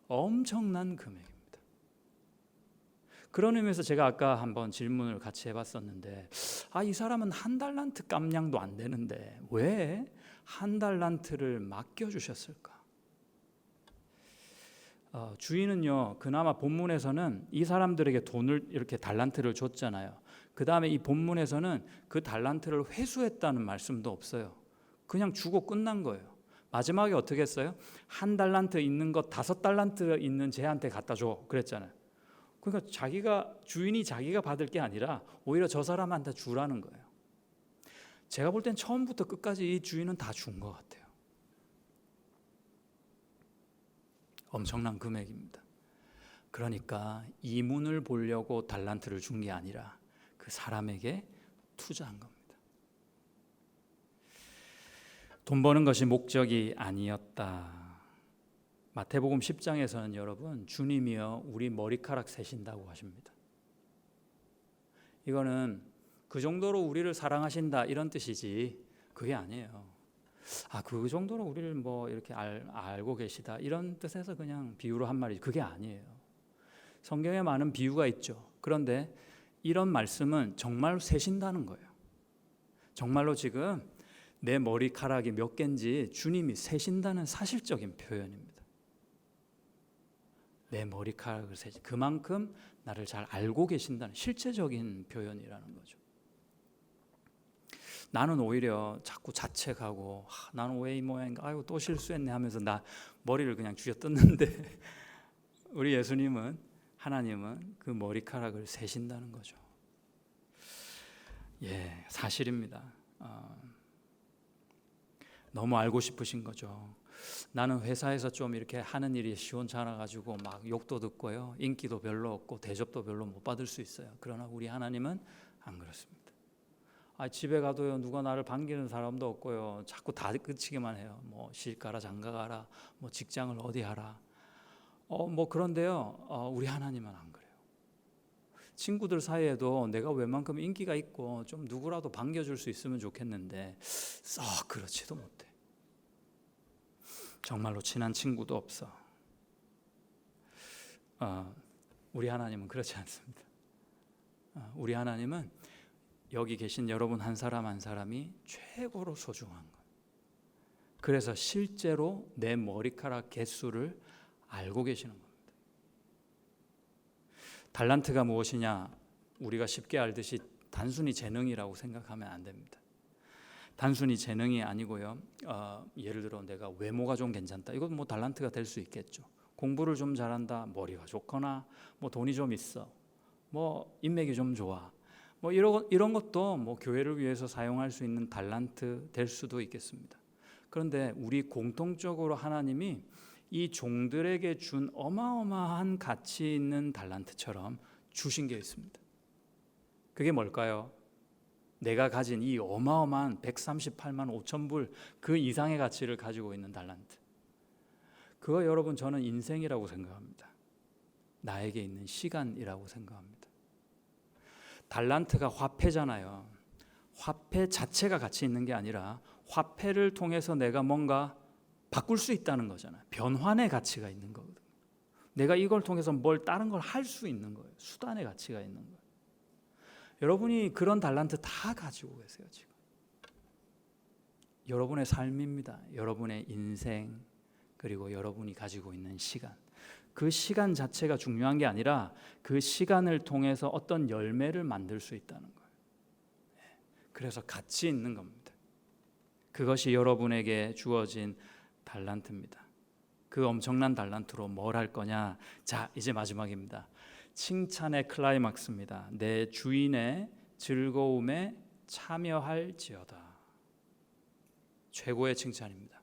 엄청난 금액입니다. 그런 의미에서 제가 아까 한번 질문을 같이 해봤었는데 이 사람은 한 달란트 깜냥도 안 되는데 왜 한 달란트를 맡겨주셨을까? 주인은요 그나마 본문에서는 이 사람들에게 돈을 이렇게 달란트를 줬잖아요. 그 다음에 이 본문에서는 그 달란트를 회수했다는 말씀도 없어요. 그냥 주고 끝난 거예요. 마지막에 어떻게 했어요? 한 달란트 있는 것 5달란트 있는 쟤한테 갖다 줘 그랬잖아요. 그러니까 주인이 자기가 받을 게 아니라 오히려 저 사람한테 주라는 거예요. 제가 볼 땐 처음부터 끝까지 이 주인은 다 준 것 같아요. 엄청난 금액입니다. 그러니까 이문을 보려고 달란트를 준 게 아니라 그 사람에게 투자한 겁니다. 돈 버는 것이 목적이 아니었다. 마태복음 10장에서는 여러분 주님이여 우리 머리카락 세신다고 하십니다. 이거는 그 정도로 우리를 사랑하신다 이런 뜻이지 그게 아니에요. 그 정도로 우리를 뭐 이렇게 알고 계시다 이런 뜻에서 그냥 비유로 한 말이지 그게 아니에요. 성경에 많은 비유가 있죠. 그런데 이런 말씀은 정말로 세신다는 거예요. 정말로 지금 내 머리카락이 몇 개인지 주님이 세신다는 사실적인 표현입니다. 내 머리카락을 세신 그만큼 나를 잘 알고 계신다는 실제적인 표현이라는 거죠. 나는 오히려 자꾸 자책하고 나는 왜 이 모양인가 아이고 또 실수했네 하면서 나 머리를 그냥 쥐어 뜯는데 우리 예수님은 하나님은 그 머리카락을 세신다는 거죠. 사실입니다. 너무 알고 싶으신 거죠. 나는 회사에서 좀 이렇게 하는 일이 시원찮아가지고 막 욕도 듣고요, 인기도 별로 없고 대접도 별로 못 받을 수 있어요. 그러나 우리 하나님은 안 그렇습니다. 집에 가도요 누가 나를 반기는 사람도 없고요, 자꾸 다 그치기만 해요. 뭐 시집가라 장가가라 뭐 직장을 어디 하라 뭐 그런데요 우리 하나님은 안 그래요. 친구들 사이에도 내가 웬만큼 인기가 있고 좀 누구라도 반겨줄 수 있으면 좋겠는데 썩 그렇지도 못해. 정말로 친한 친구도 없어. 우리 하나님은 그렇지 않습니다. 우리 하나님은 여기 계신 여러분 한 사람 한 사람이 최고로 소중한 것. 그래서 실제로 내 머리카락 개수를 알고 계시는 겁니다. 달란트가 무엇이냐? 우리가 쉽게 알듯이 단순히 재능이라고 생각하면 안 됩니다. 단순히 재능이 아니고요. 예를 들어 내가 외모가 좀 괜찮다. 이건 뭐 달란트가 될 수 있겠죠. 공부를 좀 잘한다. 머리가 좋거나 뭐 돈이 좀 있어. 뭐 인맥이 좀 좋아. 뭐 이런 것도 뭐 교회를 위해서 사용할 수 있는 달란트 될 수도 있겠습니다. 그런데 우리 공통적으로 하나님이 이 종들에게 준 어마어마한 가치 있는 달란트처럼 주신 게 있습니다. 그게 뭘까요? 내가 가진 이 어마어마한 138만 5천 불 그 이상의 가치를 가지고 있는 달란트. 그거 여러분 저는 인생이라고 생각합니다. 나에게 있는 시간이라고 생각합니다. 달란트가 화폐잖아요. 화폐 자체가 가치 있는 게 아니라 화폐를 통해서 내가 뭔가 바꿀 수 있다는 거잖아요. 변환의 가치가 있는 거거든요. 내가 이걸 통해서 뭘 다른 걸 할 수 있는 거예요. 수단의 가치가 있는 거예요. 여러분이 그런 달란트 다 가지고 계세요. 지금 여러분의 삶입니다. 여러분의 인생, 그리고 여러분이 가지고 있는 시간. 그 시간 자체가 중요한 게 아니라 그 시간을 통해서 어떤 열매를 만들 수 있다는 거예요. 그래서 가치 있는 겁니다. 그것이 여러분에게 주어진 달란트입니다. 그 엄청난 달란트로 뭘 할 거냐? 자, 이제 마지막입니다. 칭찬의 클라이막스입니다. 내 주인의 즐거움에 참여할지어다. 최고의 칭찬입니다.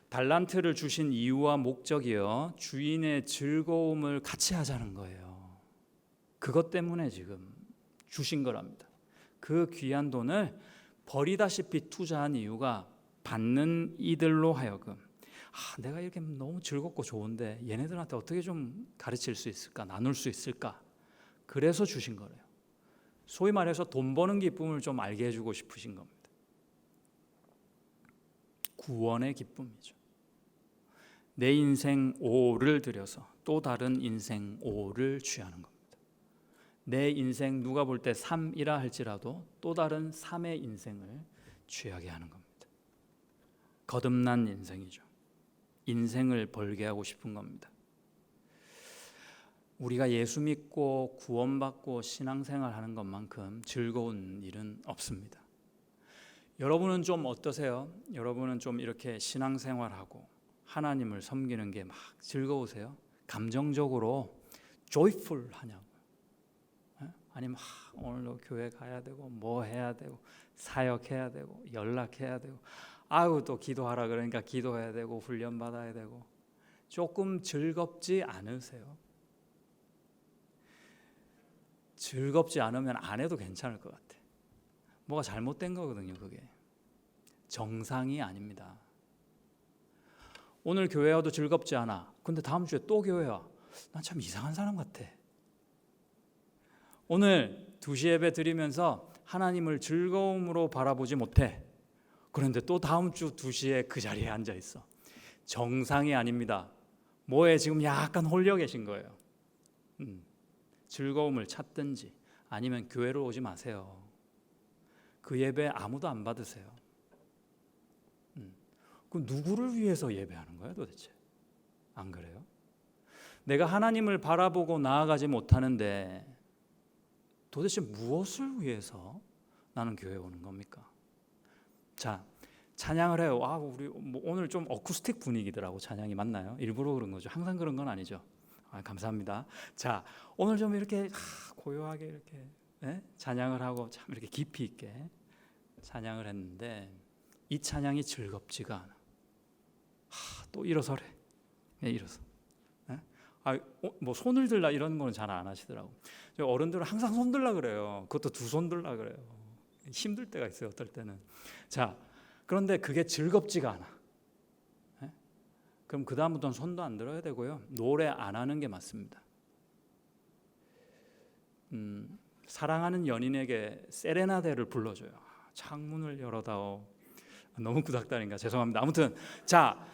달란트를 주신 이유와 목적이요, 주인의 즐거움을 같이 하자는 거예요. 그것 때문에 지금 주신 거랍니다. 그 귀한 돈을 버리다시피 투자한 이유가 받는 이들로 하여금 내가 이렇게 너무 즐겁고 좋은데 얘네들한테 어떻게 좀 가르칠 수 있을까, 나눌 수 있을까, 그래서 주신 거래요. 소위 말해서 돈 버는 기쁨을 좀 알게 해주고 싶으신 겁니다. 구원의 기쁨이죠. 내 인생 5를 들여서 또 다른 인생 5를 취하는 겁니다. 내 인생 누가 볼 때 3이라 할지라도 또 다른 3의 인생을 취하게 하는 겁니다. 거듭난 인생이죠. 인생을 벌게 하고 싶은 겁니다. 우리가 예수 믿고 구원받고 신앙생활하는 것만큼 즐거운 일은 없습니다. 여러분은 좀 어떠세요? 여러분은 좀 이렇게 신앙생활하고 하나님을 섬기는 게 막 즐거우세요? 감정적으로 joyful 하냐고? 아니면 오늘도 교회 가야 되고 뭐 해야 되고 사역해야 되고 연락해야 되고 아유 또 기도하라 그러니까 기도해야 되고 훈련 받아야 되고, 조금 즐겁지 않으세요? 즐겁지 않으면 안 해도 괜찮을 것 같아. 뭐가 잘못된 거거든요. 그게 정상이 아닙니다. 오늘 교회 와도 즐겁지 않아. 근데 다음 주에 또 교회 와. 난 참 이상한 사람 같아. 오늘 2시 예배 드리면서 하나님을 즐거움으로 바라보지 못해. 그런데 또 다음 주 2시에 그 자리에 앉아 있어. 정상이 아닙니다. 뭐에 지금 약간 홀려 계신 거예요. 즐거움을 찾든지 아니면 교회로 오지 마세요. 그 예배 아무도 안 받으세요. 그럼 누구를 위해서 예배하는 거야 도대체? 안 그래요? 내가 하나님을 바라보고 나아가지 못하는데 도대체 무엇을 위해서 나는 교회에 오는 겁니까? 자, 찬양을 해요. 우리 오늘 좀 어쿠스틱 분위기더라고. 찬양이 맞나요? 일부러 그런 거죠. 항상 그런 건 아니죠. 감사합니다. 자, 오늘 좀 이렇게 고요하게 이렇게 찬양을 하고 참 이렇게 깊이 있게 찬양을 했는데 이 찬양이 즐겁지가 않아. 또 일어서래. 일어서. 뭐 손을 들라 이런 거는 잘 안 하시더라고. 어른들은 항상 손 들라 그래요. 그것도 2손 들라 그래요. 힘들 때가 있어요. 어떨 때는. 자, 그런데 그게 즐겁지가 않아. 그럼 그 다음부터는 손도 안 들어야 되고요. 노래 안 하는 게 맞습니다. 사랑하는 연인에게 세레나데를 불러줘요. 창문을 열어다오. 너무 구닥다리인가 죄송합니다. 아무튼 자,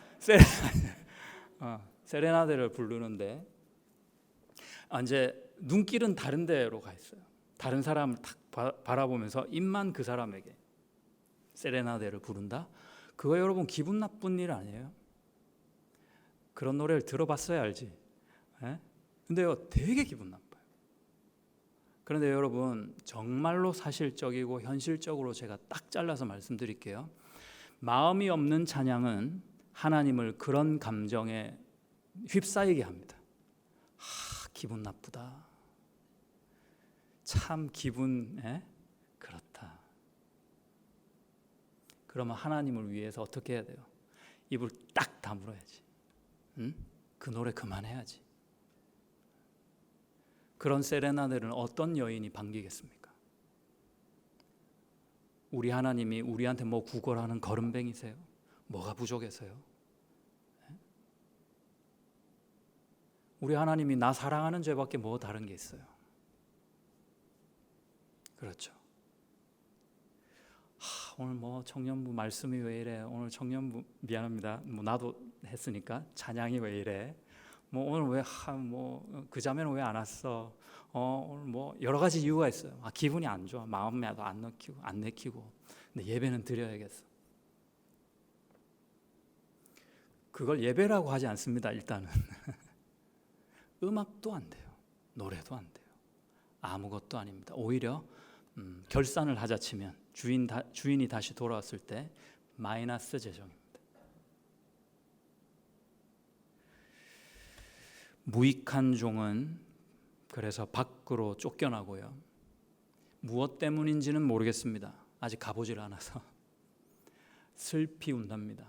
세레나데를 부르는데 이제 눈길은 다른 데로 가 있어요. 다른 사람을 탁 바라보면서 입만 그 사람에게 세레나데를 부른다. 그거 여러분 기분 나쁜 일 아니에요? 그런 노래를 들어봤어야 알지. 근데요 되게 기분 나빠요. 그런데 여러분 정말로 사실적이고 현실적으로 제가 딱 잘라서 말씀드릴게요. 마음이 없는 찬양은 하나님을 그런 감정에 휩싸이게 합니다. 기분 나쁘다. 참 기분 그렇다. 그러면 하나님을 위해서 어떻게 해야 돼요? 입을 딱 다물어야지. 그 노래 그만해야지. 그런 세레나데는 어떤 여인이 반기겠습니까? 우리 하나님이 우리한테 뭐 구걸하는 거름뱅이세요? 뭐가 부족해서요? 우리 하나님이 나 사랑하는 죄밖에 뭐 다른 게 있어요? 그렇죠. 오늘 뭐 청년부 말씀이 왜 이래? 오늘 청년부 미안합니다. 뭐 나도 했으니까 찬양이 왜 이래? 뭐 오늘 왜 그 자매는 왜 안 왔어? 오늘 뭐 여러 가지 이유가 있어요. 기분이 안 좋아. 마음에도 안 내키고. 근데 예배는 드려야겠어. 그걸 예배라고 하지 않습니다. 일단은 음악도 안 돼요. 노래도 안 돼요. 아무것도 아닙니다. 오히려 결산을 하자 치면 주인이 다시 돌아왔을 때 마이너스 재정입니다. 무익한 종은 그래서 밖으로 쫓겨나고요. 무엇 때문인지는 모르겠습니다. 아직 가보질 않아서 슬피 운답니다.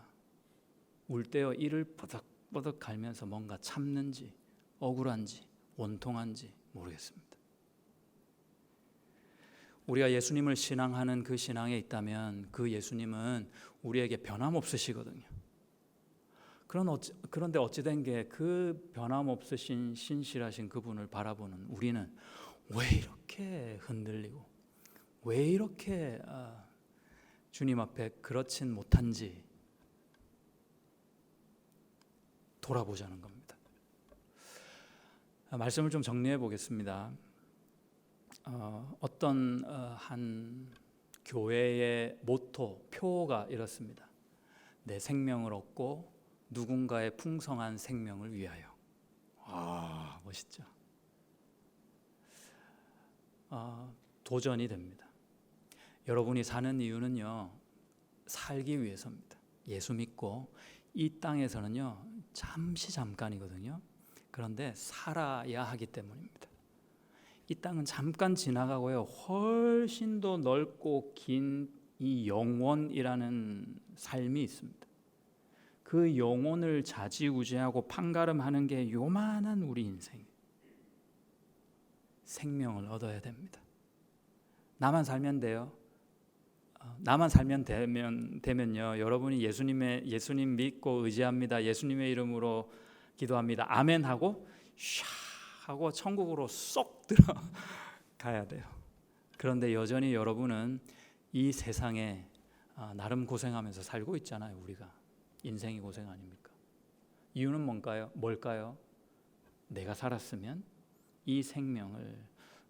울 때여 이를 뻐덕뻐덕 갈면서 뭔가 참는지 억울한지 원통한지 모르겠습니다. 우리가 예수님을 신앙하는 그 신앙에 있다면 그 예수님은 우리에게 변함없으시거든요. 그런데 어찌된 게 그 변함없으신 신실하신 그분을 바라보는 우리는 왜 이렇게 흔들리고 왜 이렇게 주님 앞에 그렇진 못한지 돌아보자는 겁니다. 말씀을 좀 정리해 보겠습니다. 어떤 한 교회의 모토, 표어가 이렇습니다. 내 생명을 얻고 누군가의 풍성한 생명을 위하여. 멋있죠. 도전이 됩니다. 여러분이 사는 이유는요, 살기 위해서입니다. 예수 믿고 이 땅에서는요, 잠깐이거든요. 그런데 살아야 하기 때문입니다. 이 땅은 잠깐 지나가고요, 훨씬 더 넓고 긴 이 영원이라는 삶이 있습니다. 그 영혼을 좌지우지하고 판가름하는 게 요만한 우리 인생. 생명을 얻어야 됩니다. 나만 살면 돼요. 나만 살면 되면요. 여러분이 예수님 믿고 의지합니다. 예수님의 이름으로 기도합니다. 아멘 하고 샤 하고 천국으로 쏙 들어가야 돼요. 그런데 여전히 여러분은 이 세상에 나름 고생하면서 살고 있잖아요. 우리가 인생이 고생 아닙니까? 이유는 뭘까요? 내가 살았으면 이 생명을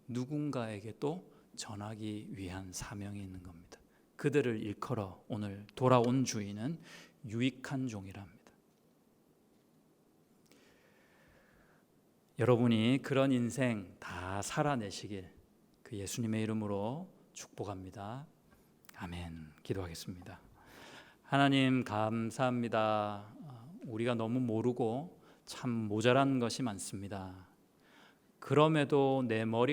누군가에게 또 전하기 위한 사명이 있는 겁니다. 그들을 일컬어 오늘 돌아온 주인은 유익한 종이랍니다. 여러분이 그런 인생 다 살아내시길 그 예수님의 이름으로 축복합니다. 아멘. 기도하겠습니다. 하나님 감사합니다. 우리가 너무 모르고 참 모자란 것이 많습니다. 그럼에도 내 머리